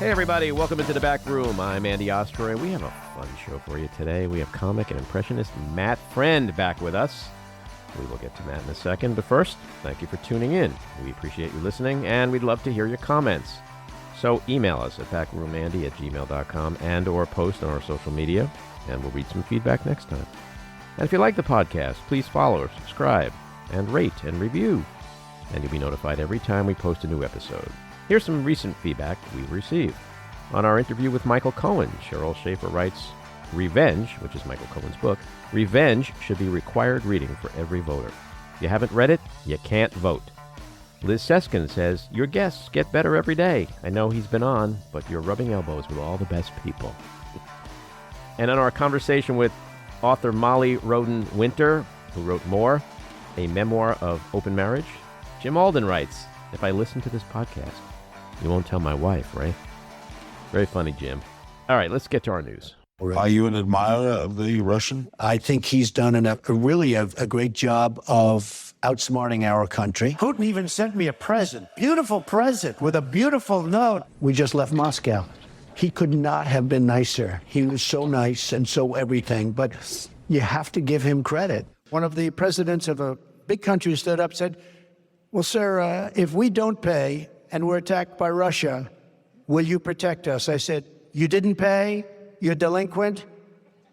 Hey everybody, welcome into the back room. I'm Andy Ostroy. We have a fun show for you today. We have comic and impressionist Matt Friend back with us. We will get to Matt in a second, but first, thank you for tuning in. We appreciate you listening, and we'd love to hear your comments. So email us at backroomandy@gmail.com and or post on our social media, and we'll read some feedback next time. And if you like the podcast, please follow or subscribe and rate and review, and you'll be notified every time we post a new episode. Here's some recent feedback we've received. On our interview with Michael Cohen, Cheryl Schaefer writes, Revenge, which is Michael Cohen's book, Revenge should be required reading for every voter. If you haven't read it, you can't vote. Liz Seskin says, your guests get better every day. I know he's been on, but you're rubbing elbows with all the best people. And in our conversation with author Molly Roden Winter, who wrote More, a memoir of open marriage, Jim Alden writes, if I listen to this podcast, you won't tell my wife, right? Very funny, Jim. All right, let's get to our news. Are you an admirer of the Russian? I think he's done a great job of outsmarting our country. Putin even sent me a present, beautiful present with a beautiful note. We just left Moscow. He could not have been nicer. He was so nice and so everything, but you have to give him credit. One of the presidents of a big country stood up and said, well, sir, if we don't pay and we're attacked by Russia, will you protect us? I said, you didn't pay? You're delinquent?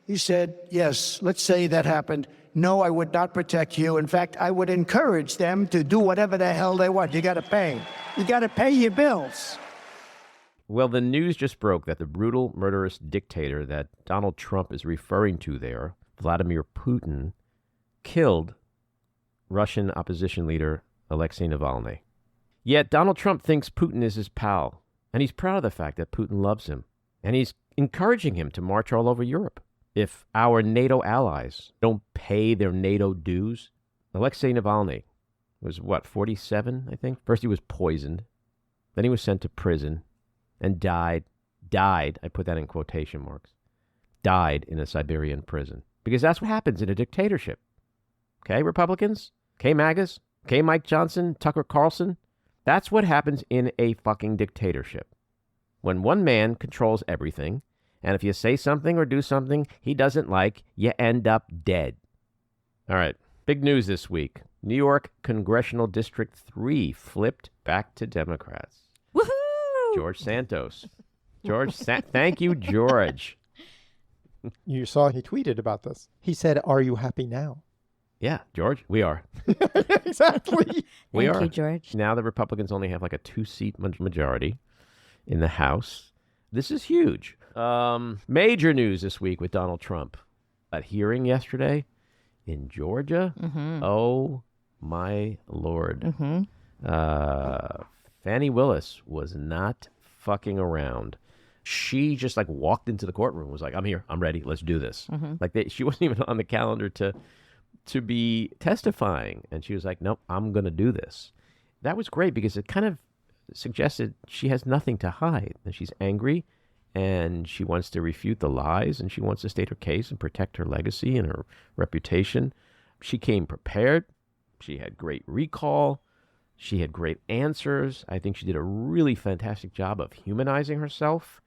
He said, yes, let's say that happened. No, I would not protect you. In fact, I would encourage them to do whatever the hell they want. You got to pay. You got to pay your bills. Well, the news just broke that the brutal, murderous dictator that Donald Trump is referring to there, Vladimir Putin, killed Russian opposition leader Alexei Navalny. Yet Donald Trump thinks Putin is his pal, and he's proud of the fact that Putin loves him, and he's encouraging him to march all over Europe. If our NATO allies don't pay their NATO dues, Alexei Navalny was, 47, I think? First he was poisoned, then he was sent to prison, and died, I put that in quotation marks, died in a Siberian prison. Because that's what happens in a dictatorship. Okay, Republicans? Okay, MAGAs? Okay, Mike Johnson, Tucker Carlson? That's what happens in a fucking dictatorship. When one man controls everything, and if you say something or do something he doesn't like, you end up dead. All right, big news this week. New York Congressional District 3 flipped back to Democrats. Woohoo! George Santos. Thank you, George. You saw he tweeted about this. He said, are you happy now? Yeah, George, we are. Exactly. We Thank are. you, George. Now the Republicans only have like a 2-seat majority in the House. This is huge. Major news this week with Donald Trump. That hearing yesterday in Georgia. Mm-hmm. Oh, my Lord. Mm-hmm. Fannie Willis was not fucking around. She just like walked into the courtroom, was like, I'm here, I'm ready, let's do this. Mm-hmm. Like she wasn't even on the calendar to be testifying. And she was like, nope, I'm going to do this. That was great because it kind of suggested she has nothing to hide. And she's angry and she wants to refute the lies and she wants to state her case and protect her legacy and her reputation. She came prepared. She had great recall. She had great answers. I think she did a really fantastic job of humanizing herself.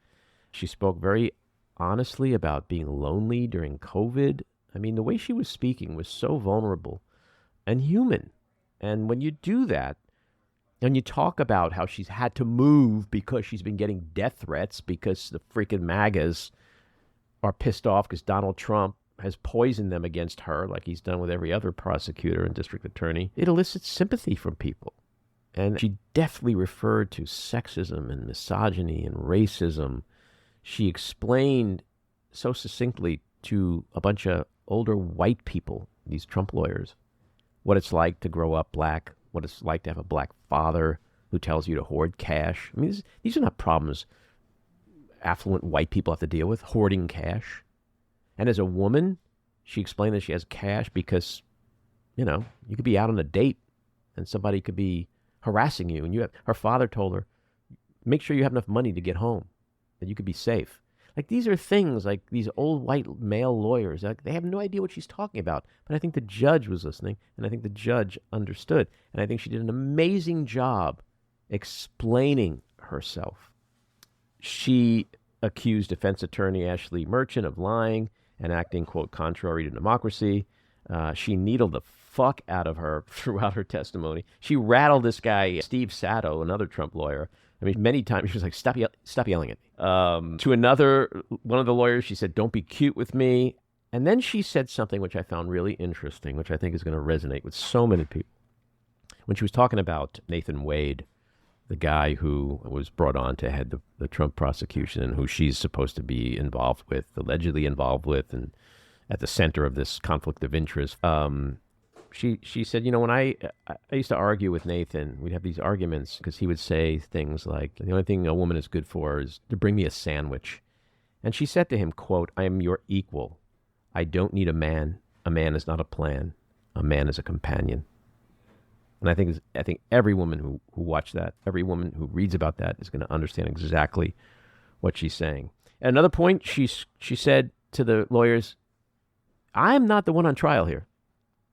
She spoke very honestly about being lonely during COVID. I mean, the way she was speaking was so vulnerable and human. And when you do that, and you talk about how she's had to move because she's been getting death threats because the freaking MAGAs are pissed off because Donald Trump has poisoned them against her like he's done with every other prosecutor and district attorney, it elicits sympathy from people. And she definitely referred to sexism and misogyny and racism. She explained so succinctly to a bunch of older white people, these Trump lawyers, what it's like to grow up black, what it's like to have a black father who tells you to hoard cash. I mean, these are not problems affluent white people have to deal with, hoarding cash. And as a woman, she explained that she has cash because, you could be out on a date and somebody could be harassing you. And her father told her, make sure you have enough money to get home, that you could be safe. Like, these are things like these old white male lawyers, they have no idea what she's talking about. But I think the judge was listening, and I think the judge understood. And I think she did an amazing job explaining herself. She accused defense attorney Ashley Merchant of lying and acting, quote, contrary to democracy. She needled the fuck out of her throughout her testimony. She rattled this guy, Steve Sato, another Trump lawyer. I mean, many times she was like, stop yelling at me. To one of the lawyers, she said, don't be cute with me. And then she said something which I found really interesting, which I think is going to resonate with so many people. When she was talking about Nathan Wade, the guy who was brought on to head the Trump prosecution and who she's supposed to be allegedly involved with, and at the center of this conflict of interest. She said, when I used to argue with Nathan, we'd have these arguments because he would say things like, the only thing a woman is good for is to bring me a sandwich. And she said to him, quote, I am your equal. I don't need a man. A man is not a plan. A man is a companion. And I think every woman who watched that, every woman who reads about that is going to understand exactly what she's saying. At another point, she said to the lawyers, I am not the one on trial here.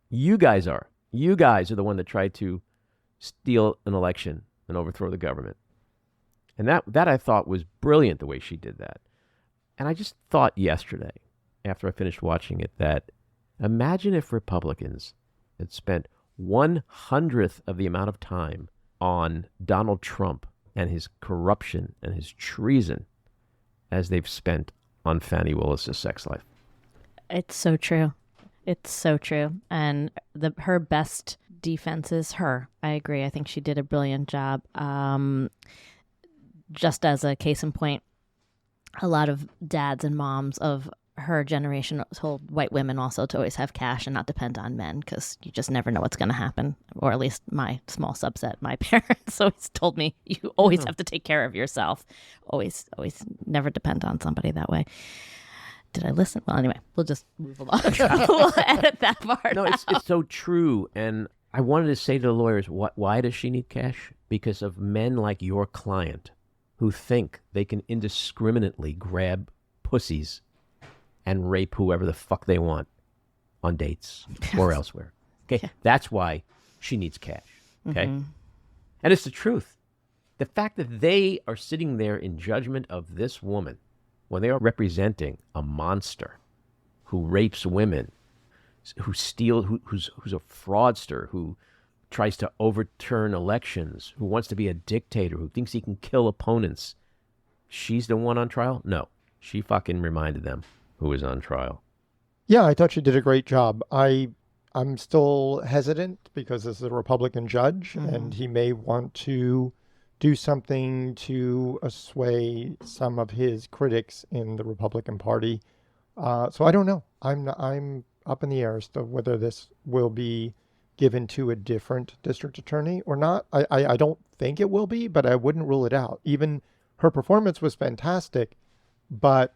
You guys are. You guys are the one that tried to steal an election and overthrow the government. And that I thought was brilliant, the way she did that. And I just thought yesterday, after I finished watching it, that imagine if Republicans had spent 1/100th of the amount of time on Donald Trump and his corruption and his treason as they've spent on Fani Willis's sex life. It's so true. It's so true. And her best defense is her. I agree. I think she did a brilliant job. Just as a case in point, a lot of dads and moms of her generation told white women also to always have cash and not depend on men because you just never know what's going to happen. Or at least my small subset, my parents always told me you always have to take care of yourself. Always never depend on somebody that way. Did I listen? Well, anyway, we'll just move along. We'll edit that part. No, it's so true. And I wanted to say to the lawyers, why does she need cash? Because of men like your client who think they can indiscriminately grab pussies and rape whoever the fuck they want on dates or elsewhere. Okay, yeah. That's why she needs cash. Okay, and it's the truth. The fact that they are sitting there in judgment of this woman when they are representing a monster who rapes women, who steals, who's a fraudster, who tries to overturn elections, who wants to be a dictator, who thinks he can kill opponents. She's the one on trial? No, she fucking reminded them who was on trial. Yeah, I thought she did a great job. I'm still hesitant because this is a Republican judge, and he may want to do something to assuage some of his critics in the Republican Party. So I don't know. I'm up in the air as to whether this will be given to a different district attorney or not. I don't think it will be, but I wouldn't rule it out. Even her performance was fantastic, but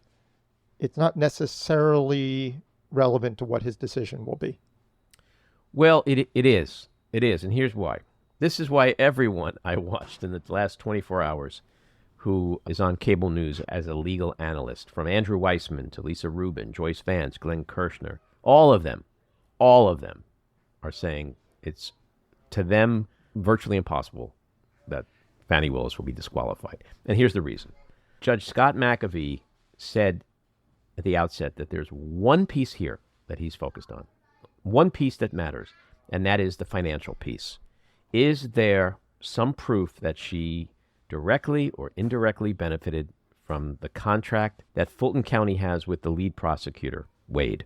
it's not necessarily relevant to what his decision will be. Well, it is. It is. And here's why. This is why everyone I watched in the last 24 hours who is on cable news as a legal analyst, from Andrew Weissman to Lisa Rubin, Joyce Vance, Glenn Kirshner, all of them are saying it's, to them, virtually impossible that Fani Willis will be disqualified. And here's the reason. Judge Scott McAfee said at the outset that there's one piece here that he's focused on, one piece that matters, and that is the financial piece. Is there some proof that she directly or indirectly benefited from the contract that Fulton County has with the lead prosecutor, Wade?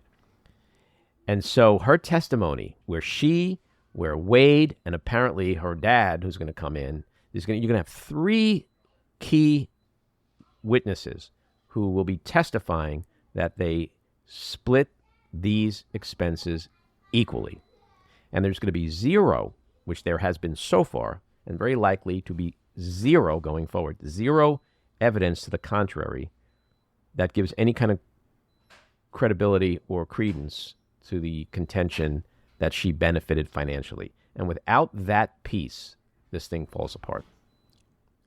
And so her testimony, where Wade, and apparently her dad, who's going to come in, you're going to have three key witnesses who will be testifying that they split these expenses equally. And there's going to be zero, which there has been so far, and very likely to be zero going forward, zero evidence to the contrary that gives any kind of credibility or credence to the contention that she benefited financially. And without that piece, this thing falls apart.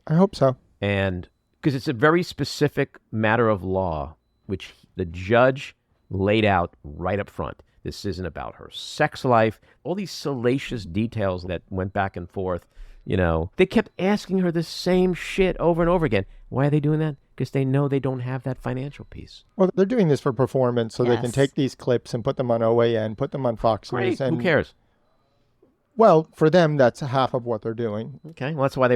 I hope so. And because it's a very specific matter of law, which the judge laid out right up front. This isn't about her sex life, all these salacious details that went back and forth. You know, they kept asking her the same shit over and over again. Why are they doing that? because they know they don't have that financial piece. Well, they're doing this for performance, so they can Yes. take these clips and put them on OAN, put them on Fox Great. News. And, Who cares? Well, for them, that's half of what they're doing. Okay, well, that's why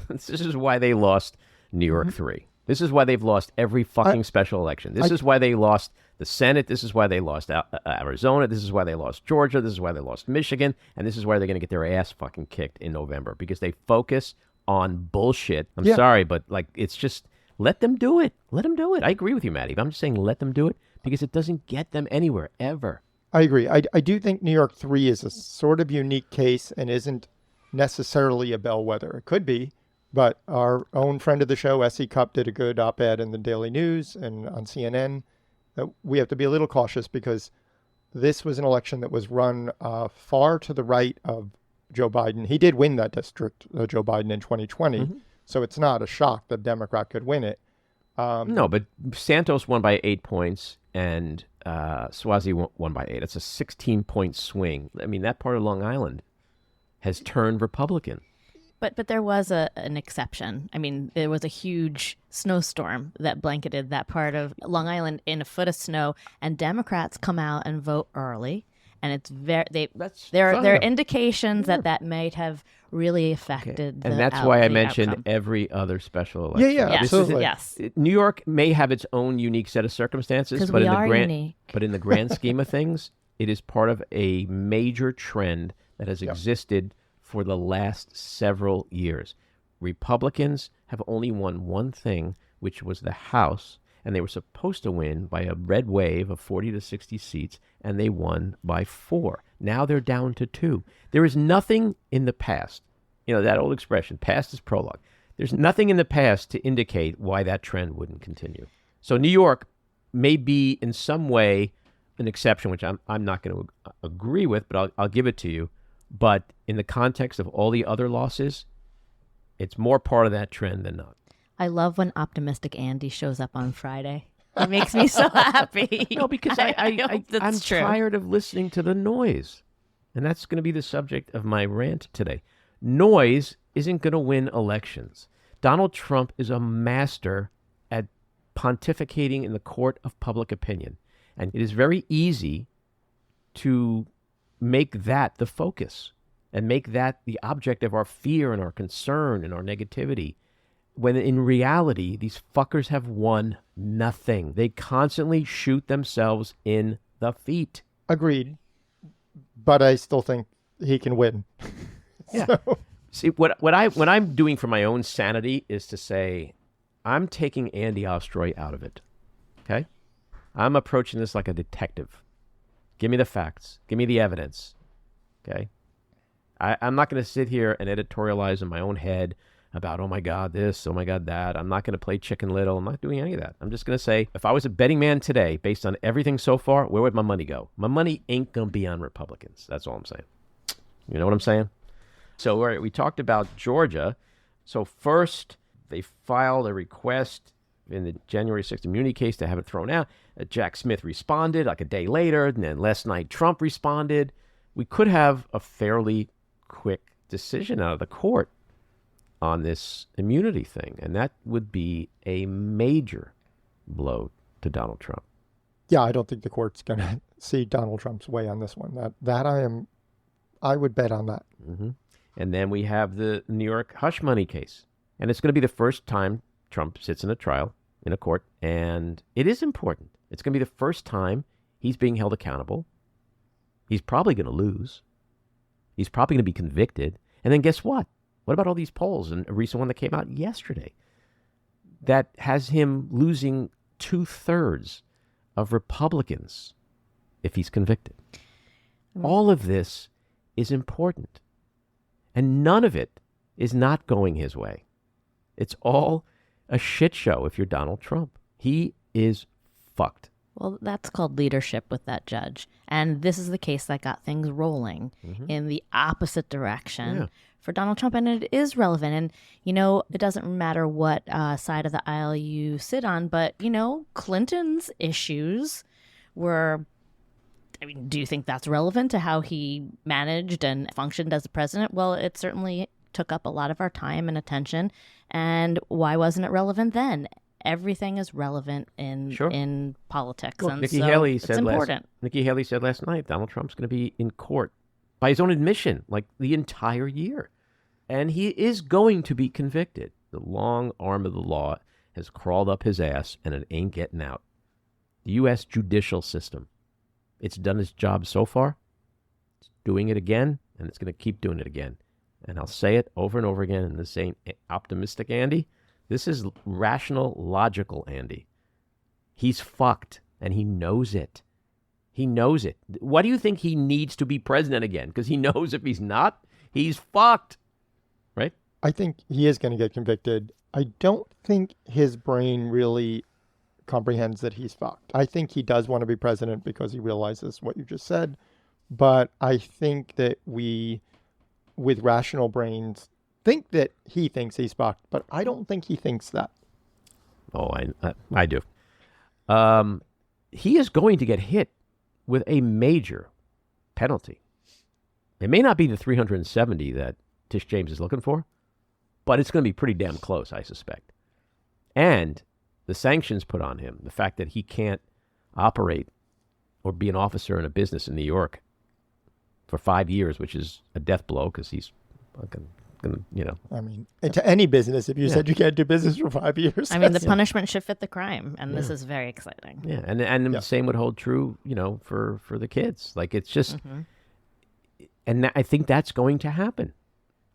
this is why they lost New York 3. This is why they've lost every fucking special election. This is why they lost the Senate. This is why they lost Arizona. This is why they lost Georgia. This is why they lost Michigan. And this is why they're going to get their ass fucking kicked in November, because they focus on bullshit. I'm sorry, but like, it's just, let them do it. Let them do it. I agree with you, Matty. But I'm just saying, let them do it, because it doesn't get them anywhere, ever. I agree. I do think New York 3 is a sort of unique case and isn't necessarily a bellwether. It could be, but our own friend of the show, S.E. Cupp, did a good op-ed in the Daily News and on CNN. We have to be a little cautious because this was an election that was run far to the right of Joe Biden. He did win that district, Joe Biden, in 2020, so it's not a shock that a Democrat could win it. No, but Santos won by 8 points, and Swazi won by 8. It's a 16-point swing. I mean, that part of Long Island has turned Republican. But there was an exception. I mean, there was a huge snowstorm that blanketed that part of Long Island in a foot of snow, and Democrats come out and vote early, and it's there are indications that might have really affected the and that's why I the mentioned outcome. every other special election. Yeah, Yes, absolutely. yes. New York may have its own unique set of circumstances, 'Cause but we in the are grand unique. but in the grand scheme of things, it is part of a major trend that has existed for the last several years. Republicans have only won one thing, which was the House, and they were supposed to win by a red wave of 40 to 60 seats, and they won by 4. Now they're down to 2. There is nothing in the past, that old expression, past is prologue. There's nothing in the past to indicate why that trend wouldn't continue. So New York may be in some way an exception, which I'm not going to agree with, but I'll give it to you. But in the context of all the other losses, it's more part of that trend than not. I love when optimistic Andy shows up on Friday. It makes me so happy. No, because I'm tired of listening to the noise. And that's going to be the subject of my rant today. Noise isn't going to win elections. Donald Trump is a master at pontificating in the court of public opinion. And it is very easy to make that the focus and make that the object of our fear and our concern and our negativity, when in reality, these fuckers have won nothing. They constantly shoot themselves in the feet. Agreed. But I still think he can win. Yeah. See, what I'm doing for my own sanity is to say, I'm taking Andy Ostroy out of it. Okay? I'm approaching this like a detective. Give me the facts. Give me the evidence. Okay? I'm not going to sit here and editorialize in my own head about, oh my God, this, oh my God, that. I'm not going to play Chicken Little. I'm not doing any of that. I'm just going to say, if I was a betting man today, based on everything so far, where would my money go? My money ain't going to be on Republicans. That's all I'm saying. You know what I'm saying? So all right, we talked about Georgia. So first, they filed a request in the January 6th immunity case to have it thrown out. Jack Smith responded like a day later, and then last night Trump responded. We could have a fairly quick decision out of the court on this immunity thing, and that would be a major blow to Donald Trump. Yeah, I don't think the court's going to see Donald Trump's way on this one. I would bet on that. Mm-hmm. And then we have the New York hush money case, and it's going to be the first time Trump sits in a trial in a court, and it is important. It's going to be the first time he's being held accountable. He's probably going to lose. He's probably going to be convicted. And then guess what? What about all these polls? And a recent one that came out yesterday that has him losing 2/3 of Republicans if he's convicted. All of this is important. And none of it is not going his way. It's all a shit show if you're Donald Trump. He is fucked. Well, that's called leadership with that judge. And this is the case that got things rolling in the opposite direction for Donald Trump. And it is relevant. And, it doesn't matter what side of the aisle you sit on, but, Clinton's issues were, do you think that's relevant to how he managed and functioned as a president? Well, it certainly took up a lot of our time and attention. And why wasn't it relevant then? everything is relevant in politics. Look, And Nikki so Haley it's said important. Nikki Haley said last night Donald Trump's going to be in court by his own admission, like the entire year. And he is going to be convicted. The long arm of the law has crawled up his ass, and it ain't getting out. The U.S. judicial system, it's done its job so far. It's doing it again, and it's going to keep doing it again. And I'll say it over and over again, and this ain't optimistic Andy. This is rational, logical Andy. He's fucked, and he knows it. He knows it. What do you think he needs to be president again? Because he knows if he's not, he's fucked. Right? I think he is going to get convicted. I don't think his brain really comprehends that he's fucked. I think he does want to be president because he realizes what you just said. But I think that we, with rational brains, think that he thinks he's fucked. But I don't think he thinks that. Oh, I do. He is going to get hit with a major penalty. It may not be the 370 that Tish James is looking for, but it's going to be pretty damn close, I suspect. And the sanctions put on him, the fact that he can't operate or be an officer in a business in New York for 5 years, which is a death blow because he's fucking, you know. I mean, to any business, if you said you can't do business for 5 years. I mean, the punishment should fit the crime, and this is very exciting. Yeah, and the same would hold true, you know, for the kids. Like, it's just, and I think that's going to happen.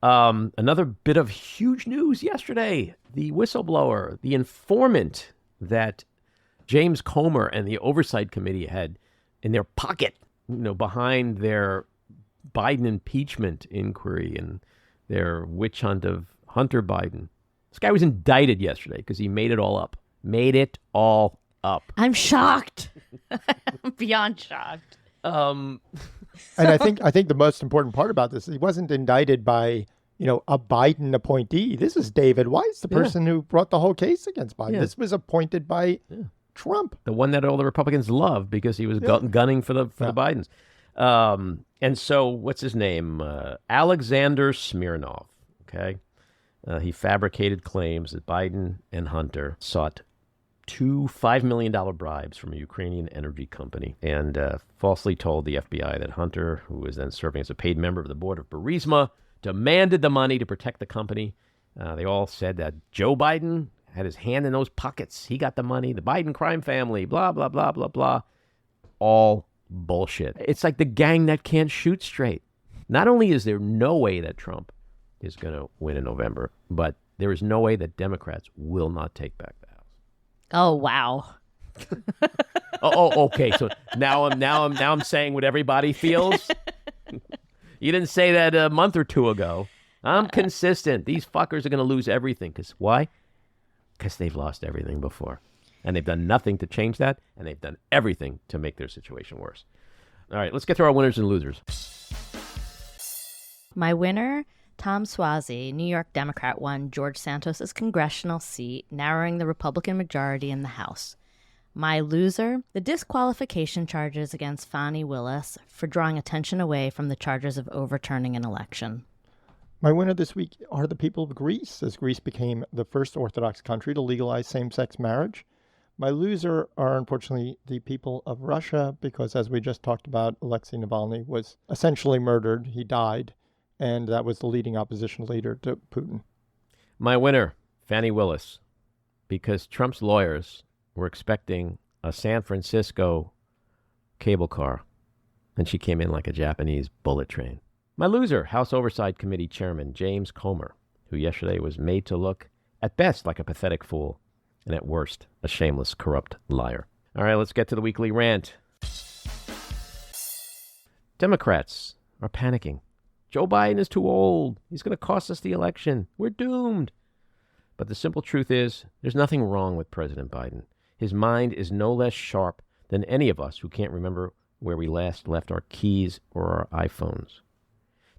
Another bit of huge news yesterday, the whistleblower, the informant that James Comer and the Oversight Committee had in their pocket, you know, behind their Biden impeachment inquiry and their witch hunt of Hunter Biden. This guy was indicted yesterday because he made it all up. Made it all up. I'm shocked. I'm beyond shocked. And I think the most important part about this is he wasn't indicted by, you know, a Biden appointee. This is David Weiss, the person who brought the whole case against Biden. This was appointed by Trump. The one that all the Republicans love because he was gunning for the Bidens. And so, what's his name? Alexander Smirnov. Okay. He fabricated claims that Biden and Hunter sought two $5 million bribes from a Ukrainian energy company and falsely told the FBI that Hunter, who was then serving as a paid member of the board of Burisma, demanded the money to protect the company. They all said that Joe Biden had his hand in those pockets. He got the money. The Biden crime family, blah, blah, blah, blah, blah. All bullshit. It's like the gang that can't shoot straight. Not only is there no way that Trump is going to win in November, but there is no way that Democrats will not take back the House. Oh, wow. Okay. So now I'm saying what everybody feels. You didn't say that a month or two ago. I'm consistent. These fuckers are going to lose everything. Because why? Because they've lost everything before. And they've done nothing to change that. And they've done everything to make their situation worse. All right, let's get to our winners and losers. My winner, Tom Suozzi, New York Democrat, won George Santos's congressional seat, narrowing the Republican majority in the House. My loser, the disqualification charges against Fani Willis for drawing attention away from the charges of overturning an election. My winner this week are the people of Greece, as Greece became the first Orthodox country to legalize same-sex marriage. My loser are, unfortunately, the people of Russia, because as we just talked about, Alexei Navalny was essentially murdered. He died, and that was the leading opposition leader to Putin. My winner, Fani Willis, because Trump's lawyers were expecting a San Francisco cable car, and she came in like a Japanese bullet train. My loser, House Oversight Committee Chairman James Comer, who yesterday was made to look, at best, like a pathetic fool, and at worst, a shameless, corrupt liar. All right, let's get to the weekly rant. Democrats are panicking. Joe Biden is too old. He's going to cost us the election. We're doomed. But the simple truth is, there's nothing wrong with President Biden. His mind is no less sharp than any of us who can't remember where we last left our keys or our iPhones.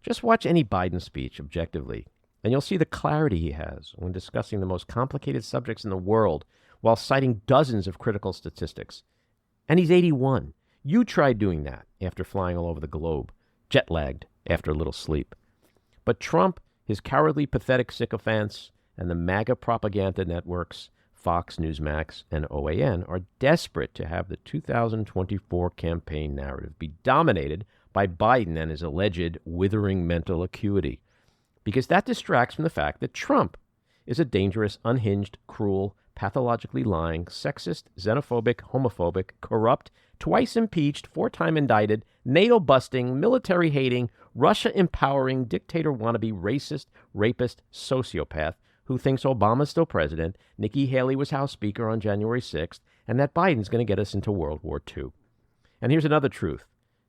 Just watch any Biden speech objectively, and you'll see the clarity he has when discussing the most complicated subjects in the world while citing dozens of critical statistics. And he's 81. You tried doing that after flying all over the globe, jet-lagged after a little sleep. But Trump, his cowardly, pathetic sycophants, and the MAGA propaganda networks Fox, Newsmax, and OAN are desperate to have the 2024 campaign narrative be dominated by Biden and his alleged withering mental acuity, because that distracts from the fact that Trump is a dangerous, unhinged, cruel, pathologically lying, sexist, xenophobic, homophobic, corrupt, twice impeached, 4-time indicted, NATO-busting, military-hating, Russia-empowering, dictator-wannabe, racist, rapist, sociopath who thinks Obama's still president, Nikki Haley was House Speaker on January 6th, and that Biden's going to get us into World War II. And here's another truth.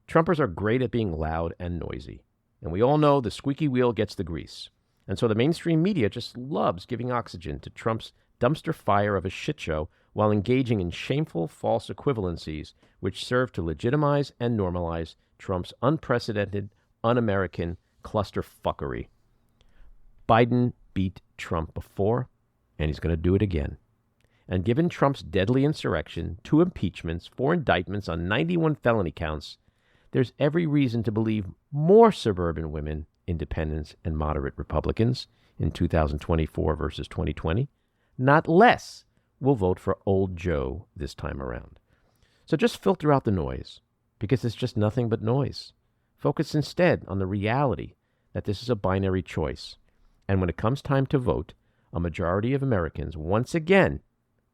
Trumpers are great at being loud and noisy. And we all know the squeaky wheel gets the grease. And so the mainstream media just loves giving oxygen to Trump's dumpster fire of a shit show while engaging in shameful false equivalencies which serve to legitimize and normalize Trump's unprecedented, un-American clusterfuckery. Biden beat Trump before, and he's going to do it again. And given Trump's deadly insurrection, 2 impeachments, 4 indictments on 91 felony counts, there's every reason to believe more suburban women, independents, and moderate Republicans in 2024 versus 2020, not less, will vote for old Joe this time around. So just filter out the noise, because it's just nothing but noise. Focus instead on the reality that this is a binary choice. And when it comes time to vote, a majority of Americans once again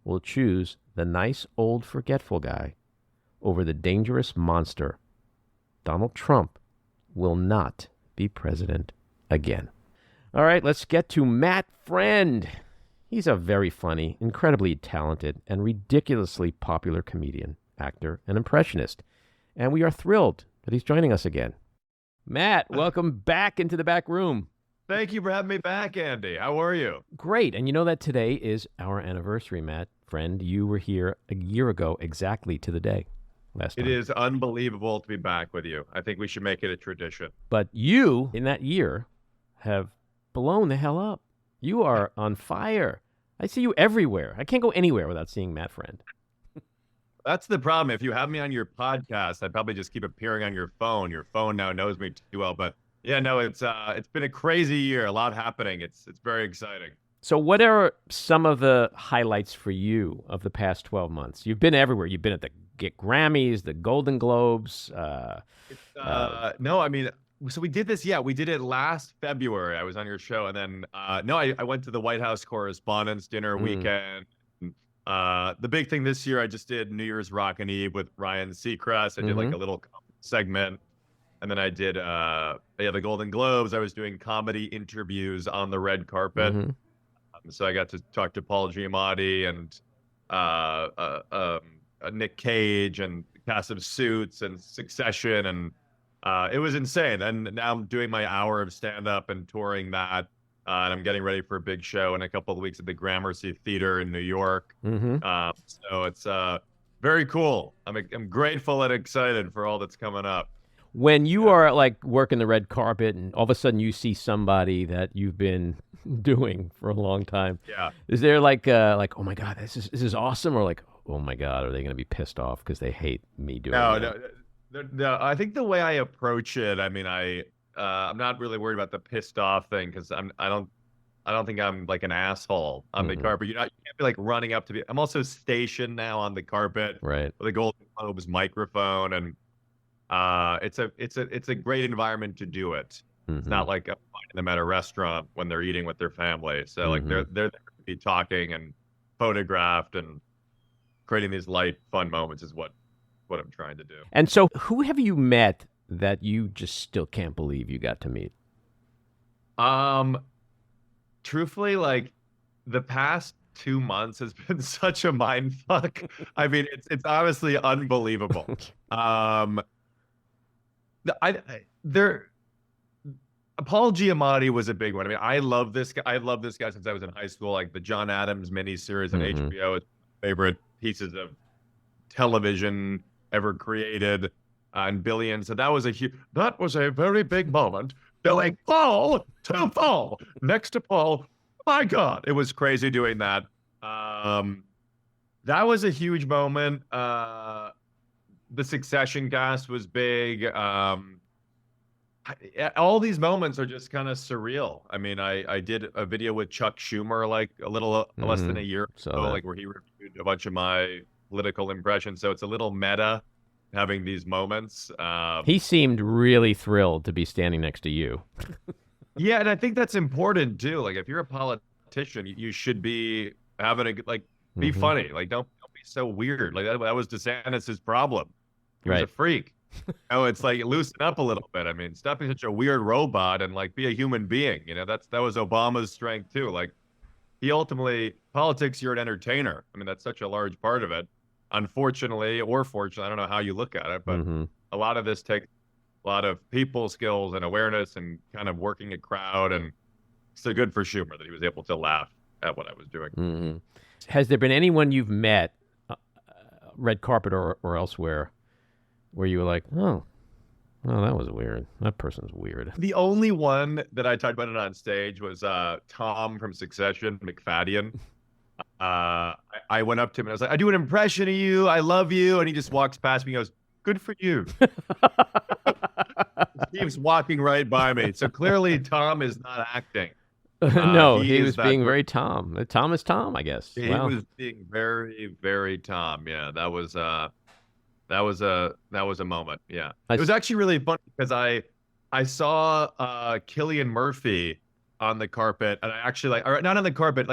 will choose the nice old forgetful guy over the dangerous monster. Donald Trump will not be president again. All right, let's get to Matt Friend. He's a very funny, incredibly talented, and ridiculously popular comedian, actor, and impressionist. And we are thrilled that he's joining us again. Matt, welcome back into the back room. Thank you for having me back, Andy. How are you? Great. And you know that today is our anniversary, Matt. Friend, you were here a year ago exactly to the day last time. It is unbelievable to be back with you. I think we should make it a tradition. But you, in that year, have blown the hell up. You are on fire. I see you everywhere. I can't go anywhere without seeing Matt Friend. That's the problem. If you have me on your podcast, I'd probably just keep appearing on your phone. Your phone now knows me too well. But yeah, no, it's been a crazy year. A lot happening. It's very exciting. So what are some of the highlights for you of the past 12 months? You've been everywhere. You've been at the Grammys, the Golden Globes. No, I mean, so we did this. Yeah, we did it last February. I was on your show. And then, I went to the White House Correspondents' Dinner weekend. The big thing this year, I just did New Year's Rockin' Eve with Ryan Seacrest. I did like a little segment. And then I did the Golden Globes. I was doing comedy interviews on the red carpet. So I got to talk to Paul Giamatti and Nick Cage and cast of Suits and Succession. And it was insane. And now I'm doing my hour of stand-up and touring that. And I'm getting ready for a big show in a couple of weeks at the Gramercy Theater in New York. So it's very cool. I'm grateful and excited for all that's coming up. When you are like working the red carpet and all of a sudden you see somebody that you've been doing for a long time, is there like oh my God, this is awesome, or like, oh my God, are they going to be pissed off because they hate me doing that? No. I think the way I approach it, I mean, I'm not really worried about the pissed off thing because I don't think I'm like an asshole on the carpet. You can't be like running up to me. I'm also stationed now on the carpet, right, with a Golden Globes microphone, and it's a great environment to do it. It's not like I'm finding them at a restaurant when they're eating with their family. So like they're there to be talking and photographed, and creating these light, fun moments is what I'm trying to do. And so who have you met that you just still can't believe you got to meet? Truthfully, like the past 2 months has been such a mind fuck. I mean, it's honestly unbelievable. Paul Giamatti was a big one. I mean, I love this guy. I love this guy since I was in high school. Like the John Adams miniseries on HBO is my favorite pieces of television ever created, and Billions. So that was a very big moment. They're like, Paul next to Paul. My God, it was crazy doing that. That was a huge moment. The Succession cast was big. all these moments are just kind of surreal. I mean, I did a video with Chuck Schumer like a little less than a year ago, like where he reviewed a bunch of my political impressions. So it's a little meta having these moments. He seemed really thrilled to be standing next to you. Yeah, and I think that's important too. Like if you're a politician, you should be having a like be funny. Like don't be so weird. Like that was DeSantis's problem. He was a freak. Oh, it's like loosen up a little bit. I mean, stop being such a weird robot and like be a human being. You know, that was Obama's strength too. Like he ultimately politics, you're an entertainer. I mean, that's such a large part of it. Unfortunately or fortunately, I don't know how you look at it, but a lot of this takes a lot of people skills and awareness and kind of working a crowd. And it's so good for Schumer that he was able to laugh at what I was doing. Has there been anyone you've met, red carpet or elsewhere, where you were like, oh, that was weird. That person's weird. The only one that I talked about it on stage was Tom from Succession, McFadden. I went up to him and I was like, I do an impression of you. I love you. And he just walks past me and goes, good for you. He keeps walking right by me. So clearly Tom is not acting. No, he was being very Tom. Tom is Tom, I guess. He was being very, very Tom. Yeah, that was a moment. Yeah, it was actually really funny because I saw Cillian Murphy on the carpet, and I actually not on the carpet,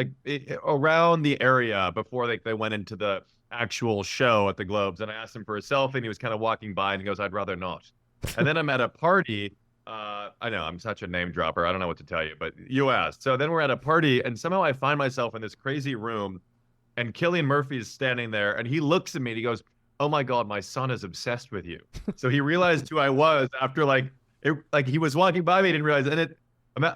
around the area before they went into the actual show at the Globes, and I asked him for a selfie, and he was kind of walking by, and he goes, "I'd rather not." And then I'm at a party. I know I'm such a name dropper. I don't know what to tell you, but you asked. So then we're at a party, and somehow I find myself in this crazy room, and Cillian Murphy is standing there, and he looks at me, and he goes, oh my God, my son is obsessed with you. So he realized who I was after he was walking by me, he didn't realize. And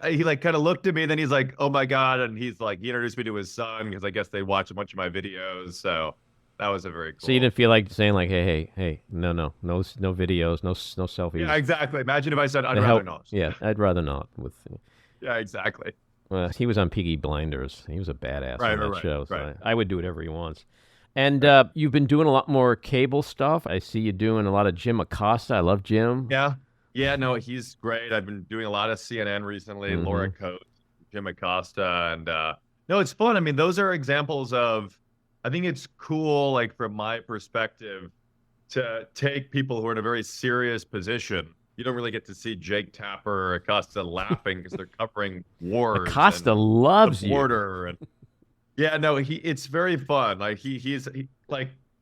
he kind of looked at me and then he's like, oh my God. And he introduced me to his son because I guess they watched a bunch of my videos. So that was a very cool. So you didn't feel like saying like, hey, no videos, no selfies. Yeah, exactly. Imagine if I said, I'd rather not. Yeah, I'd rather not. Yeah, exactly. Well, he was on Peaky Blinders. He was a badass on that show. So right. I would do whatever he wants. And you've been doing a lot more cable stuff. I see you doing a lot of Jim Acosta. I love Jim. Yeah, no, he's great. I've been doing a lot of CNN recently, Laura Coates, Jim Acosta, and no, it's fun. I mean, those are examples of, I think it's cool, like from my perspective, to take people who are in a very serious position. You don't really get to see Jake Tapper or Acosta laughing because they're covering wars. Acosta loves the border and yeah, no, it's very fun. Like he's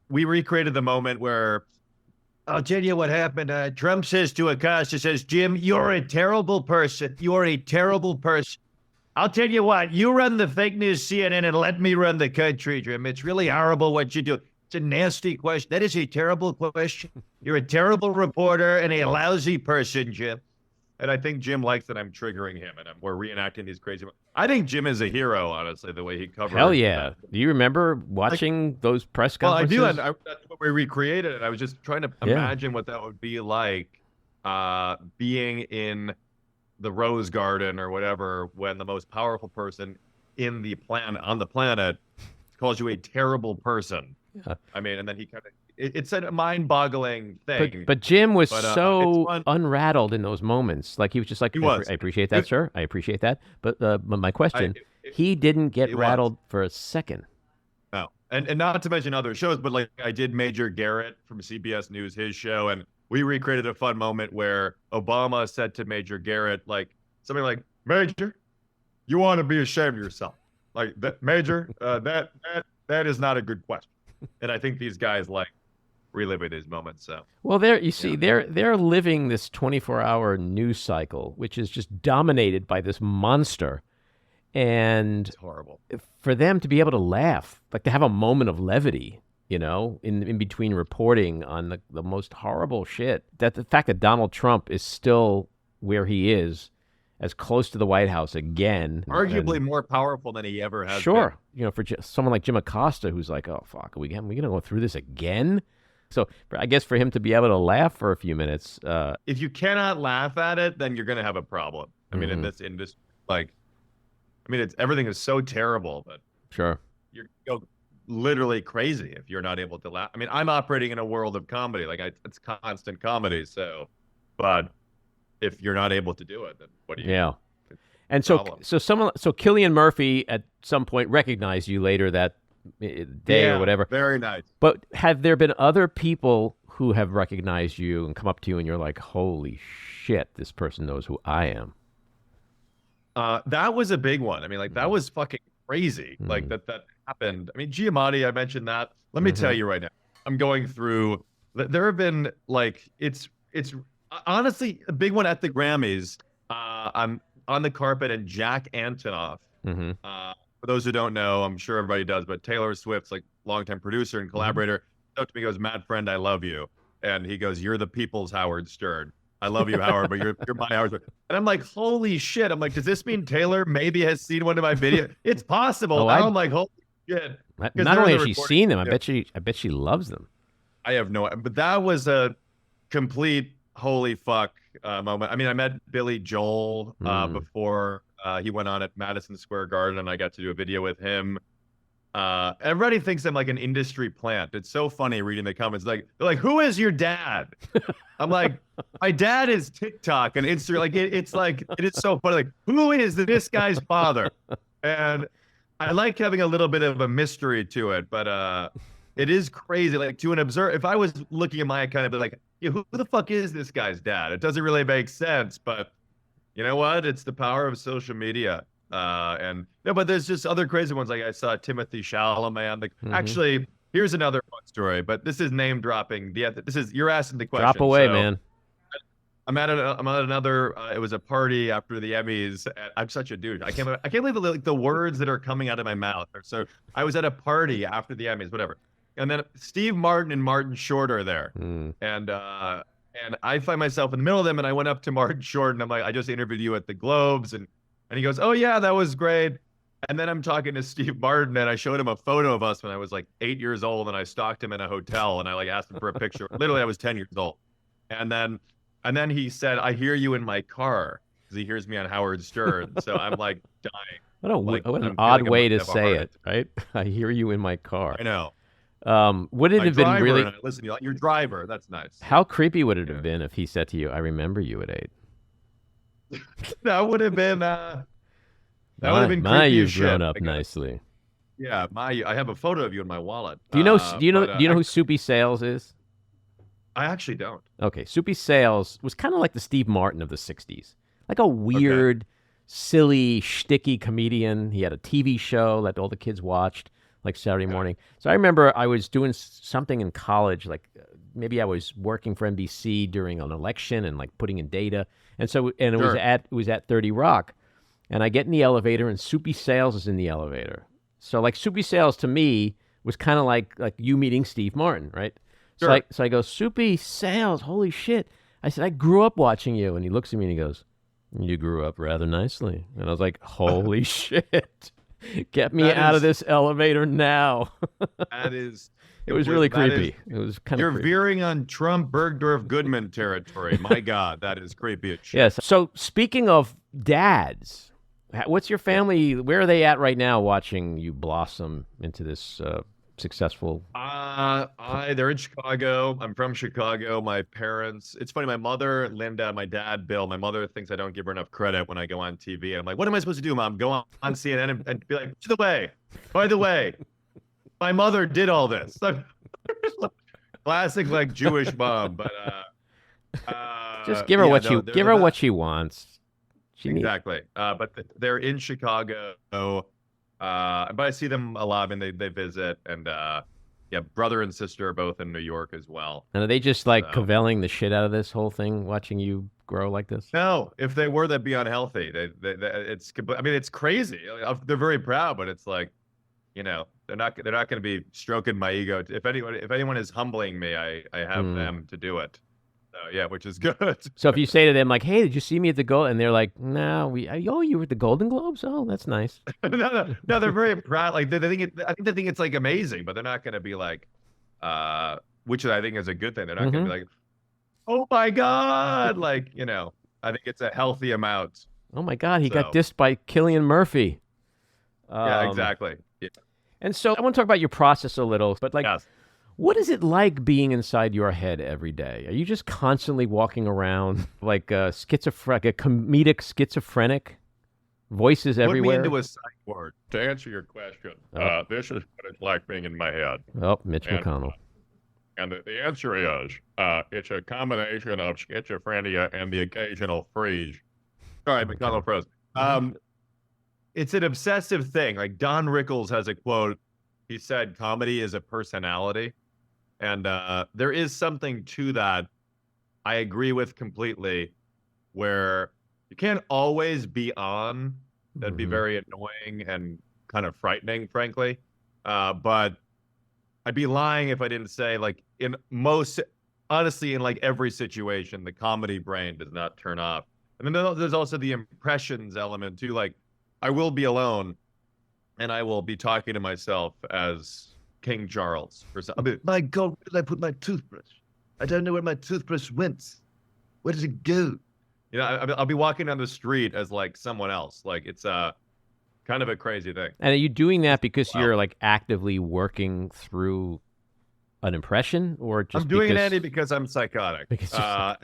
we recreated the moment where I'll tell you what happened. Trump says to Acosta, says, Jim, you're a terrible person. You're a terrible person. I'll tell you what, you run the fake news CNN and let me run the country, Jim. It's really horrible what you do. It's a nasty question. That is a terrible question. You're a terrible reporter and a lousy person, Jim. And I think Jim likes that I'm triggering him and we're reenacting these crazy. I think Jim is a hero, honestly, the way he covered. Hell yeah! Do you remember watching those press conferences? Well, I do, and that's what we recreated. And I was just trying to imagine what that would be like, being in the Rose Garden or whatever when the most powerful person on the planet calls you a terrible person. Yeah. I mean, and then he kind of. It's a mind-boggling thing. But Jim was so unrattled in those moments. Like he was just like, I appreciate that, sir. I appreciate that. But my question, he didn't get rattled for a second. No, and not to mention other shows, but like I did Major Garrett from CBS News, his show, and we recreated a fun moment where Obama said to Major Garrett, something like, Major, you want to be ashamed of yourself. Like that, Major, that is not a good question. And I think these guys reliving these moments. So they're living this 24-hour news cycle, which is just dominated by this monster, and it's horrible for them to be able to laugh, like to have a moment of levity, in between reporting on the most horrible shit. That the fact that Donald Trump is still where he is, as close to the White House again, arguably more powerful than he ever has. Sure, been. For someone like Jim Acosta, who's like, oh fuck, are we going to go through this again? So I guess for him to be able to laugh for a few minutes. If you cannot laugh at it, then you're going to have a problem. I mean, in this industry, everything is so terrible, but sure, you're literally crazy if you're not able to laugh. I mean, I'm operating in a world of comedy. It's constant comedy. So, but if you're not able to do it, then what do you? Yeah. And so Cillian Murphy at some point recognized you later that day or whatever. Very nice. But have there been other people who have recognized you and come up to you and you're like, holy shit, this person knows who I am? That was a big one. I mean, like, that was fucking crazy. Like, that happened. I mean, Giamatti, I mentioned that. Let me tell you right now, I'm going through, there have been, like, it's honestly a big one at the Grammys. I'm on the carpet and Jack Antonoff. For those who don't know, I'm sure everybody does, but Taylor Swift's like longtime producer and collaborator, up to me, goes, "Mad friend, I love you." And he goes, "You're the people's Howard Stern. I love you, Howard, but you're my Howard Stern." And I'm like, holy shit. I'm like, does this mean Taylor maybe has seen one of my videos? It's possible. I'm like, holy shit. Not only has she seen them, I bet she loves them. I have no, but that was a complete holy fuck moment. I mean, I met Billy Joel before he went on at Madison Square Garden, and I got to do a video with him. Everybody thinks I'm like an industry plant. It's so funny reading the comments. They're like, "Who is your dad?" I'm like, "My dad is TikTok and Instagram." Like, it's like, it is so funny. Like, who is this guy's father? And I like having a little bit of a mystery to it, but it is crazy. Like, to an observer, if I was looking at my account, I'd be like, "Yeah, who the fuck is this guy's dad?" It doesn't really make sense, but you know what? It's the power of social media. But there's just other crazy ones. Like, I saw Timothee Chalamet. Like, actually, here's another fun story, but this is name dropping. You're asking the question. Drop away, man. I'm at another. It was a party after the Emmys. I'm such a douche. I can't believe the words that are coming out of my mouth. So I was at a party after the Emmys, whatever, and then Steve Martin and Martin Short are there, and I find myself in the middle of them, and I went up to Martin Short, and I'm like, "I just interviewed you at the Globes," and he goes, "Oh yeah, that was great." And then I'm talking to Steve Martin, and I showed him a photo of us when I was like 8 years old, and I stalked him in a hotel, and I like asked him for a picture. Literally, I was 10 years old. And then he said, "I hear you in my car," because he hears me on Howard Stern. So I'm like dying. What an odd way to say it, right? I hear you in my car. I know. Would it have been really? Listen, your driver. That's nice. How creepy would it have been if he said to you, "I remember you at 8"? That would have been. That would have been creepy. You've grown up nicely. Yeah, I have a photo of you in my wallet. Do you know who Soupy Sales is? I actually don't. Okay, Soupy Sales was kind of like the Steve Martin of the '60s, like a weird, silly, shticky comedian. He had a TV show that all the kids watched, like Saturday morning. So I remember I was doing something in college, like maybe I was working for NBC during an election and like putting in data, it was at 30 Rock, and I get in the elevator and Soupy Sales is in the elevator. So like Soupy Sales to me was kind of like you meeting Steve Martin, right? Sure. So I go, "Soupy Sales, holy shit!" I said, "I grew up watching you," and he looks at me and he goes, "You grew up rather nicely," and I was like, "Holy shit! Get me out of this elevator now!" That is. It was really creepy. It was kind of. You're veering on Trump, Bergdorf, Goodman territory. My God, that is creepy as shit. Yes. So speaking of dads, what's your family? Where are they at right now, watching you blossom into this successful? They're in Chicago. I'm from Chicago. My parents. It's funny. My mother, Linda, my dad, Bill. My mother thinks I don't give her enough credit when I go on TV. I'm like, "What am I supposed to do, Mom? Go on CNN and be like, by the way, my mother did all this." Classic, like, Jewish mom, but just give her what she wants. Exactly. But they're in Chicago, but I see them a lot, and they visit, and brother and sister are both in New York as well. And are they just like cavelling the shit out of this whole thing, watching you grow like this? No, if they were, that'd be unhealthy. It's crazy. They're very proud, but it's like, they're not going to be stroking my ego. If anyone is humbling me, I have them to do it. So, which is good. So if you say to them like, "Hey, did you see me at the and they're like, "No, you were at the Golden Globes? Oh, that's nice." No, they're very proud. Like, I think they think it's like amazing, but they're not going to be like, which I think is a good thing. They're not going to be like, "Oh my God," like, I think it's a healthy amount. Oh my God, he got dissed by Cillian Murphy. Yeah, exactly. Yeah. And so I want to talk about your process a little, but like, What is it like being inside your head every day? Are you just constantly walking around like a comedic schizophrenic? Voices everywhere. Put me into a psych ward to answer your question. This is what it's like being in my head. Oh, Mitch McConnell. And the answer is, it's a combination of schizophrenia and the occasional freeze. All right, McConnell froze. It's an obsessive thing. Like Don Rickles has a quote. He said, "Comedy is a personality," and there is something to that. I agree with completely, where you can't always be on. That'd be very annoying and kind of frightening, frankly. But I'd be lying if I didn't say, like, honestly, in like every situation, the comedy brain does not turn off. And then there's also the impressions element too. Like, I will be alone, and I will be talking to myself as King Charles. My God, where did I put my toothbrush? I don't know where my toothbrush went. Where did it go? You know, I'll be walking down the street as like someone else. Like it's kind of a crazy thing. And are you doing that because you're like actively working through an impression, or just I'm doing because... it, Andy, because I'm psychotic. Because I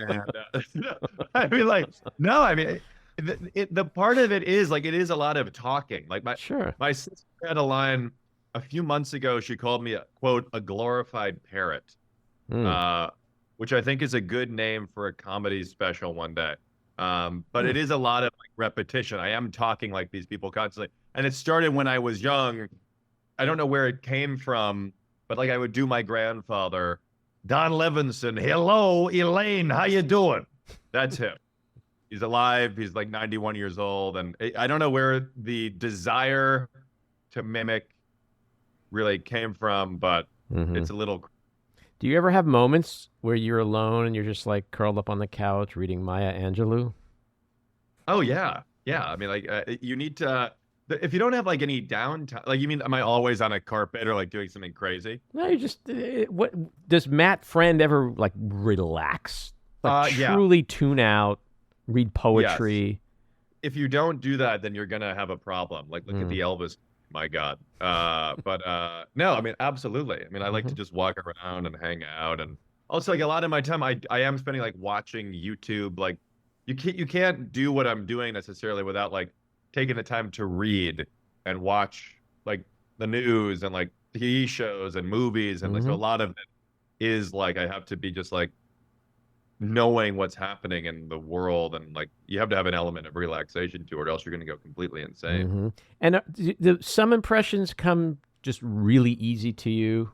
mean, like, no, I mean, the part of it is like it is a lot of talking. Like my sister had a line a few months ago. She called me a glorified parrot, which I think is a good name for a comedy special one day. But it is a lot of like repetition. I am talking like these people constantly. And it started when I was young. I don't know where it came from, but like I would do my grandfather, Don Levinson. Hello, Elaine, how you doing? That's him. He's alive. He's like 91 years old. And I don't know where the desire to mimic really came from, but it's a little... Do you ever have moments where you're alone and you're just like curled up on the couch reading Maya Angelou? Oh, yeah. Yeah. I mean, like, you need to, if you don't have like any downtime, like, you mean, am I always on a carpet or like doing something crazy? No, you just, what does Matt Friend ever like relax? Like truly tune out, read poetry? Yes. If you don't do that, then you're going to have a problem. Like, look at the Elvis. My God. But no, I mean, absolutely. I mean, I like to just walk around and hang out. And also like a lot of my time, I am spending like watching YouTube. Like you can't do what I'm doing necessarily without like taking the time to read and watch like the news and like TV shows and movies. And like, so a lot of it is like, I have to be just like knowing what's happening in the world, and like you have to have an element of relaxation to it, or else you're going to go completely insane. And some impressions come just really easy to you.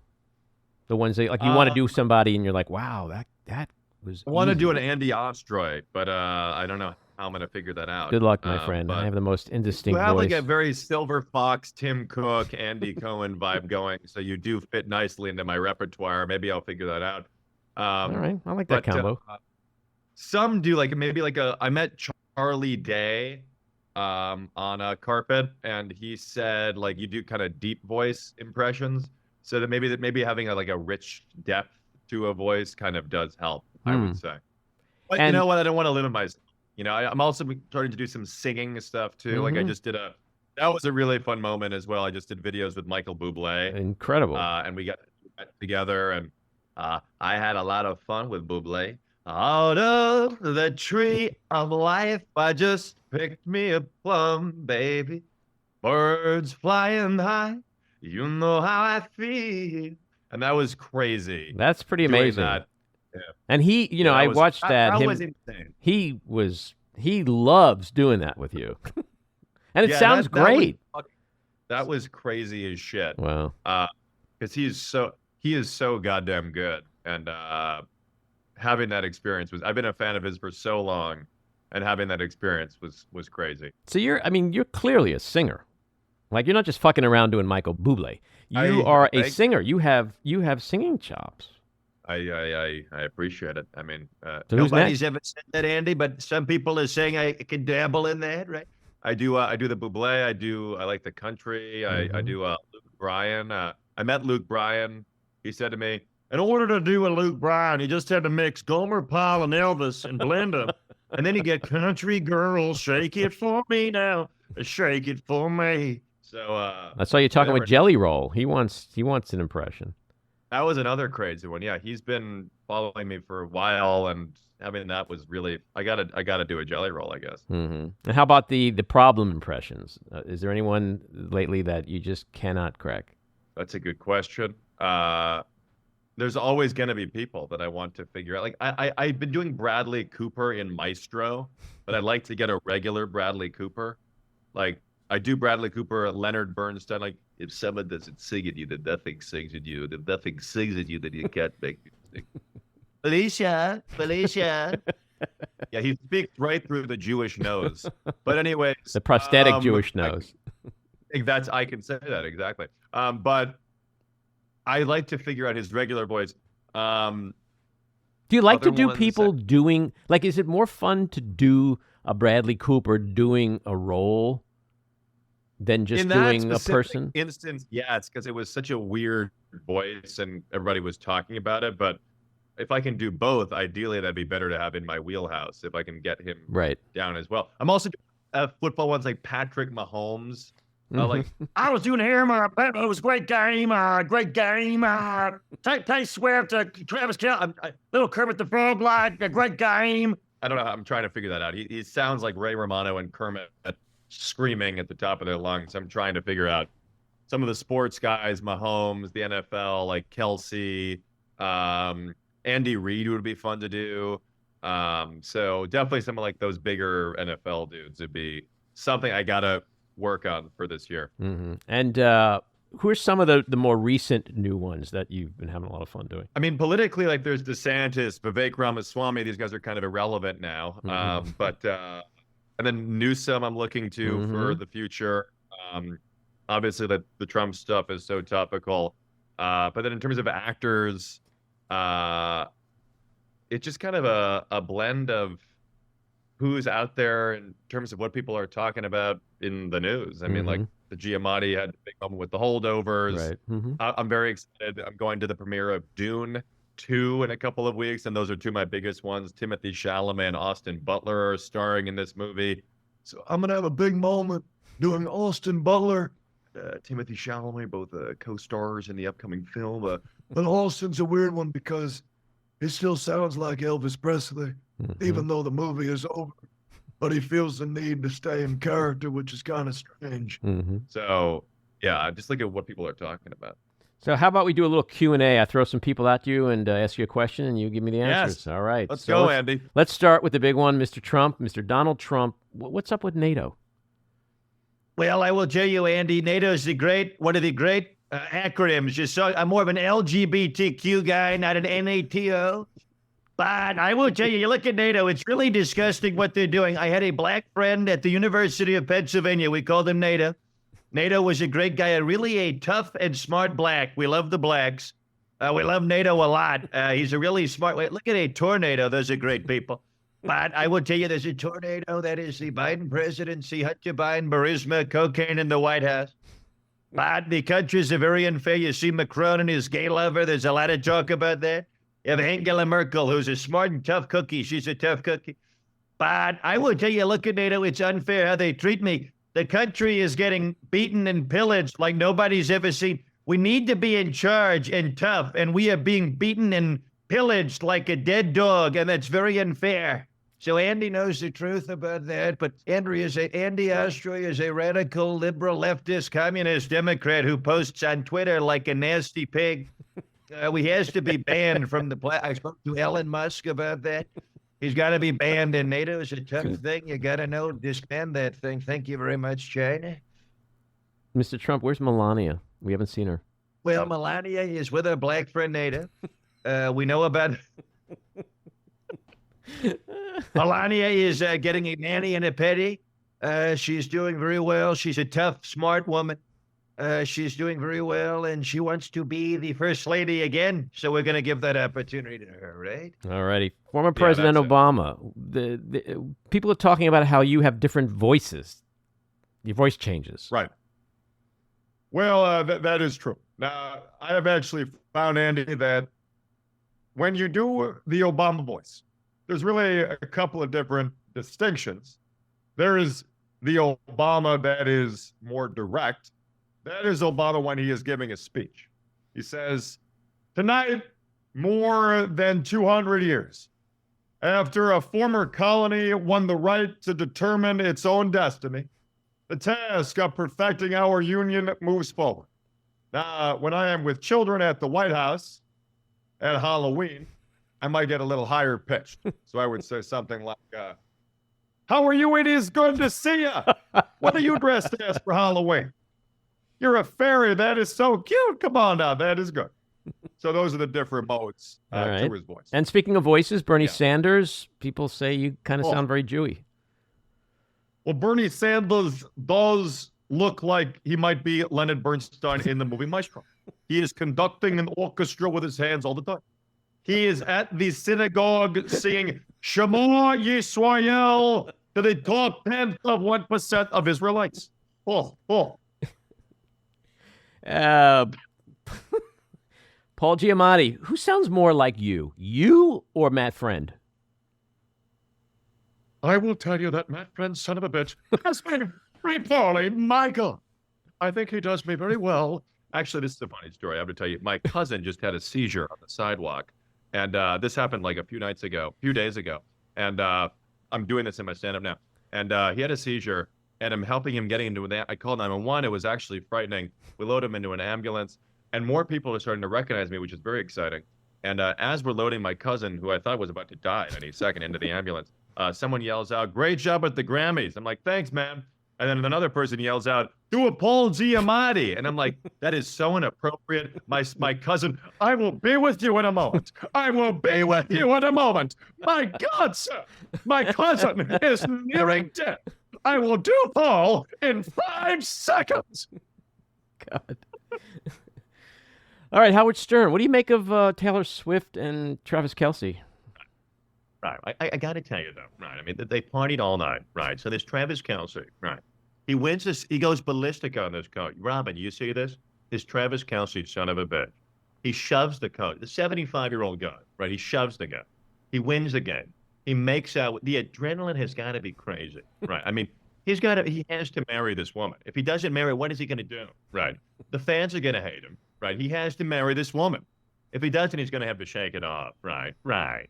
The ones that like you want to do somebody, and you're like, wow, that was. I want to do an Andy Ostroy, but I don't know how I'm going to figure that out. Good luck, my friend. I have the most indistinct voice. You have voice. like a very Silver Fox, Tim Cook, Andy Cohen vibe going, so you do fit nicely into my repertoire. Maybe I'll figure that out. All right, I like that combo. Some do like maybe like I met Charlie Day on a carpet, and he said like you do kind of deep voice impressions, so that maybe having like a rich depth to a voice kind of does help. I would say. But you know what? I don't want to limit myself. You know, I'm also starting to do some singing stuff too. Like I just did that was a really fun moment as well. I just did videos with Michael Buble. Incredible. And we got together, and I had a lot of fun with Buble. Out of the tree of life, I just picked me a plum, baby. Birds flying high, you know how I feel. And that was crazy. That's pretty amazing. That. Yeah. And he, you know, I watched that. That was insane. He loves doing that with you. And it sounds great. That was crazy as shit. Wow. Because he is so goddamn good. And having that experience I've been a fan of his for so long, and having that experience was crazy. So you're clearly a singer. Like you're not just fucking around doing Michael Buble. You are a singer. You have singing chops. I appreciate it. I mean, So nobody's ever said that, Andy, but some people are saying I can dabble in that, right? I do the Buble. I like the country. I do Luke Bryan. I met Luke Bryan. He said to me, in order to do a Luke Bryan, you just had to mix Gomer Pyle and Elvis and blend them. And then you get country girl, shake it for me now, shake it for me. So I saw you talking with Jelly Roll. He wants an impression. That was another crazy one. Yeah, he's been following me for a while, and having that was really. I gotta do a jelly roll, I guess. Mm-hmm. And how about the problem impressions? Is there anyone lately that you just cannot crack? That's a good question. There's always going to be people that I want to figure out. Like I've been doing Bradley Cooper in Maestro, but I'd like to get a regular Bradley Cooper. Like I do Bradley Cooper, Leonard Bernstein. Like if someone doesn't sing at you, then nothing sings at you. If nothing sings at you, then you can't make music. Felicia. Yeah, he speaks right through the Jewish nose. But anyways, the prosthetic Jewish nose. I can say that exactly. But I like to figure out his regular voice. Do you like to do people doing, like, is it more fun to do a Bradley Cooper doing a role than just doing a person? Instance, yeah, it's because it was such a weird voice and everybody was talking about it. But if I can do both, ideally that'd be better to have in my wheelhouse if I can get him down as well. I'm also doing football ones like Patrick Mahomes. Like I was doing him. It was a great game. Great game. Tay Swift, Travis Kelce, little Kermit the Frog, like a great game. I don't know. I'm trying to figure that out. He sounds like Ray Romano and Kermit screaming at the top of their lungs. I'm trying to figure out some of the sports guys, Mahomes, the NFL, like Kelce, Andy Reid would be fun to do. So definitely some of like those bigger NFL dudes would be something I gotta work on for this year. Mm-hmm. And who are some of the more recent new ones that you've been having a lot of fun doing? I mean, politically, like there's DeSantis, Vivek Ramaswamy. These guys are kind of irrelevant now. But and then Newsom, I'm looking to for the future. Obviously, the Trump stuff is so topical. But then in terms of actors, it's just kind of a blend of who's out there in terms of what people are talking about in the news. I mean, like the Giamatti had a big moment with the holdovers. Right. I'm very excited. I'm going to the premiere of Dune 2 in a couple of weeks, and those are two of my biggest ones. Timothee Chalamet and Austin Butler are starring in this movie. So I'm going to have a big moment doing Austin Butler, Timothee Chalamet, both co-stars in the upcoming film. But Austin's a weird one because he still sounds like Elvis Presley, even though the movie is over. But he feels the need to stay in character, which is kind of strange. So, yeah, just look at what people are talking about. So how about we do a little Q&A? I throw some people at you and ask you a question, and you give me the answers. Yes. All right. Let's go, Andy. Let's start with the big one, Mr. Trump, Mr. Donald Trump. What's up with NATO? Well, I will tell you, Andy, NATO is one of the great acronyms. Just so I'm more of an LGBTQ guy, not an NATO. But I will tell you, you look at NATO, it's really disgusting what they're doing. I had a black friend at the University of Pennsylvania. We called him NATO. NATO was a great guy, really a tough and smart black. We love the blacks. We love NATO a lot. He's a really smart. Look at a tornado. Those are great people. But I will tell you, there's a tornado that is the Biden presidency, Hunter Biden, Burisma, cocaine in the White House. But the countries are very unfair. You see Macron and his gay lover. There's a lot of talk about that. You have Angela Merkel, who's a smart and tough cookie. She's a tough cookie. But I will tell you, look at NATO. It's unfair how they treat me. The country is getting beaten and pillaged like nobody's ever seen. We need to be in charge and tough, and we are being beaten and pillaged like a dead dog, and that's very unfair. So Andy knows the truth about that, but Andy Ostroy is a radical, liberal, leftist, communist Democrat who posts on Twitter like a nasty pig. He has to be banned from the I spoke to Elon Musk about that. He's got to be banned, and NATO is a tough thing. You got to know, disband that thing. Thank you very much, China. Mr. Trump, where's Melania? We haven't seen her. Well, Melania is with her black friend NATO. We know about... Melania is getting a nanny and a petty. She's doing very well. She's a tough, smart woman. She's doing very well, and she wants to be the first lady again. So we're going to give that opportunity to her, right? All righty. Former President Obama. The people are talking about how you have different voices. Your voice changes. Right. Well, that is true. Now, I have actually found, Andy, that when you do the Obama voice, there's really a couple of different distinctions. There is the Obama that is more direct. That is Obama when he is giving a speech. He says, Tonight, more than 200 years after a former colony won the right to determine its own destiny, the task of perfecting our union moves forward. Now, when I am with children at the White House at Halloween, I might get a little higher pitched. So I would say something like, how are you? It is good to see you. What are you dressed as for Halloween? You're a fairy. That is so cute. Come on now. That is good. So those are the different modes to his voice. And speaking of voices, Bernie Sanders, people say you kind of sound very Jewy. Well, Bernie Sanders does look like he might be Leonard Bernstein in the movie Maestro. He is conducting an orchestra with his hands all the time. He is at the synagogue singing Shema Yisrael to the top 10 of 1% of Israelites. Paul Giamatti, who sounds more like you or Matt Friend? I will tell you that Matt Friend, son of a bitch, has been very poorly. My God. I think he does me very well. Actually, this is a funny story. I have to tell you. My cousin just had a seizure on the sidewalk. And this happened like a few days ago. And I'm doing this in my stand-up now. And he had a seizure, and I'm helping him getting into I called 911. It was actually frightening. We load him into an ambulance, and more people are starting to recognize me, which is very exciting. And as we're loading my cousin, who I thought was about to die any second, into the ambulance, someone yells out, "Great job at the Grammys." I'm like, "Thanks, man." And then another person yells out, "Do a Paul Giamatti." And I'm like, that is so inappropriate. My cousin, "I will be with you in a moment. I will be with you in a moment. My God, sir, my cousin is nearing death. I will do Paul in 5 seconds. God. All right, Howard Stern, what do you make of Taylor Swift and Travis Kelce? Right. I got to tell you, though, right? I mean, they partied all night, right? So there's Travis Kelce, right? He wins this. He goes ballistic on this coach. Robin, you see this? This Travis Kelce, son of a bitch. He shoves the coach, the 75-year-old guy, right? He shoves the guy. He wins the game. He makes out. The adrenaline has got to be crazy, right? I mean, he has to marry this woman. If he doesn't marry, what is he going to do, right? The fans are going to hate him, right? He has to marry this woman. If he doesn't, he's going to have to shake it off, right? Right.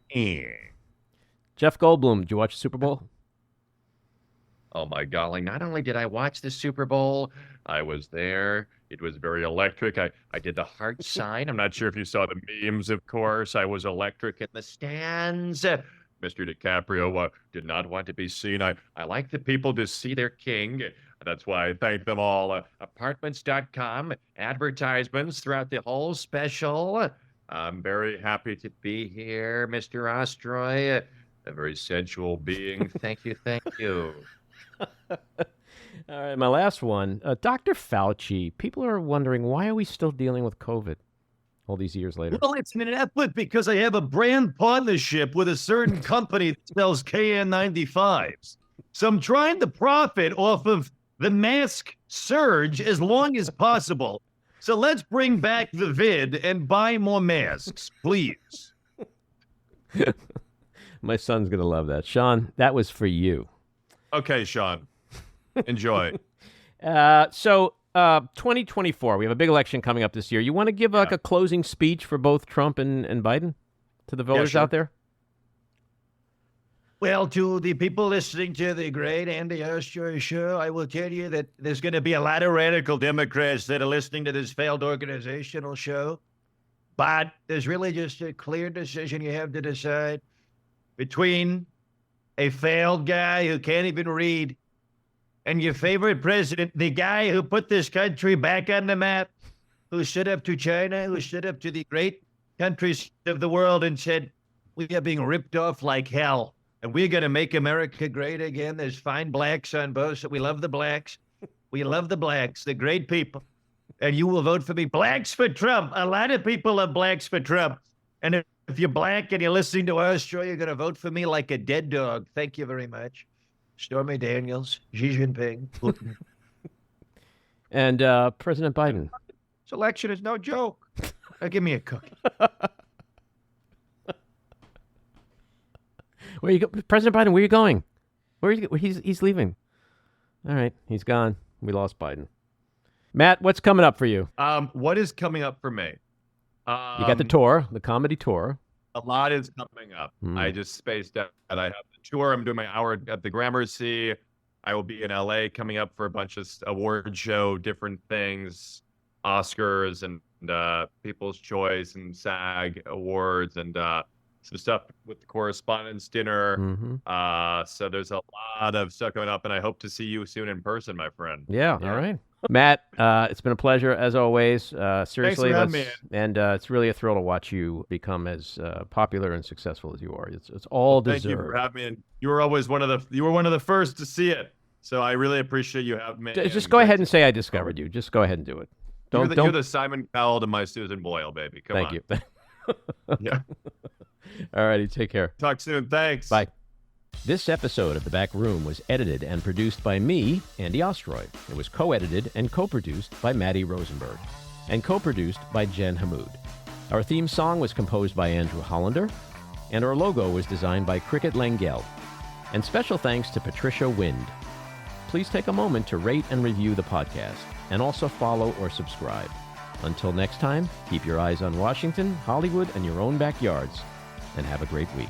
Jeff Goldblum, did you watch the Super Bowl? Oh, my golly. Not only did I watch the Super Bowl, I was there. It was very electric. I did the heart sign. I'm not sure if you saw the memes, of course. I was electric in the stands. Mr. DiCaprio did not want to be seen. I like the people to see their king. That's why I thank them all. Apartments.com, advertisements throughout the whole special. I'm very happy to be here, Mr. Ostroy. A very sensual being. Thank you, thank you. All right, my last one. Dr. Fauci, people are wondering, why are we still dealing with COVID all these years later? Well, it's an effort because I have a brand partnership with a certain company that sells KN95s. So I'm trying to profit off of the mask surge as long as possible. So let's bring back the vid and buy more masks, please. My son's going to love that. Sean, that was for you. Okay, Sean. Enjoy. 2024, we have a big election coming up this year. You want to give like a closing speech for both Trump and Biden to the voters out there? Well, to the people listening to the great Andy Ostroy show, I will tell you that there's going to be a lot of radical Democrats that are listening to this failed organizational show. But there's really just a clear decision you have to decide between a failed guy who can't even read and your favorite president, the guy who put this country back on the map, who stood up to China, who stood up to the great countries of the world and said, we are being ripped off like hell, and we're going to make America great again. There's fine blacks on both, so we love the blacks. We love the blacks, the great people. And you will vote for me. Blacks for Trump. A lot of people are blacks for Trump. And if you're black and you're listening to Ostroy, you're going to vote for me like a dead dog. Thank you very much. Stormy Daniels, Xi Jinping, Putin. And President Biden. This election is no joke. Now give me a cookie. Where you go, President Biden? Where are you going? He's leaving. All right, he's gone. We lost Biden. Matt, what's coming up for you? What is coming up for me? You got the tour, the comedy tour. A lot is coming up. I just spaced out. I have the tour. I'm doing my hour at the Gramercy. I will be in LA coming up for a bunch of award show, different things, Oscars and People's Choice and SAG awards and some stuff with the Correspondents' Dinner. So there's a lot of stuff going up, and I hope to see you soon in person, my friend. Yeah. All right. Matt, it's been a pleasure as always. Seriously, Thanks for having me. And it's really a thrill to watch you become as popular and successful as you are. It's all deserved. Thank you for having me. And you were always one of the first to see it. So I really appreciate you having me. Just go ahead and say I discovered you. Just go ahead and do it. You're the Simon Cowell to my Susan Boyle, baby. Come on. Thank you. Yeah. All righty. Take care. Talk soon. Thanks. Bye. This episode of The Back Room was edited and produced by me, Andy Ostroy. It was co-edited and co-produced by Matty Rosenberg and co-produced by Jen Hammoud. Our theme song was composed by Andrew Hollander, and our logo was designed by Cricket Langell. And special thanks to Patricia Wind. Please take a moment to rate and review the podcast, and also follow or subscribe. Until next time, keep your eyes on Washington, Hollywood, and your own backyards, and have a great week.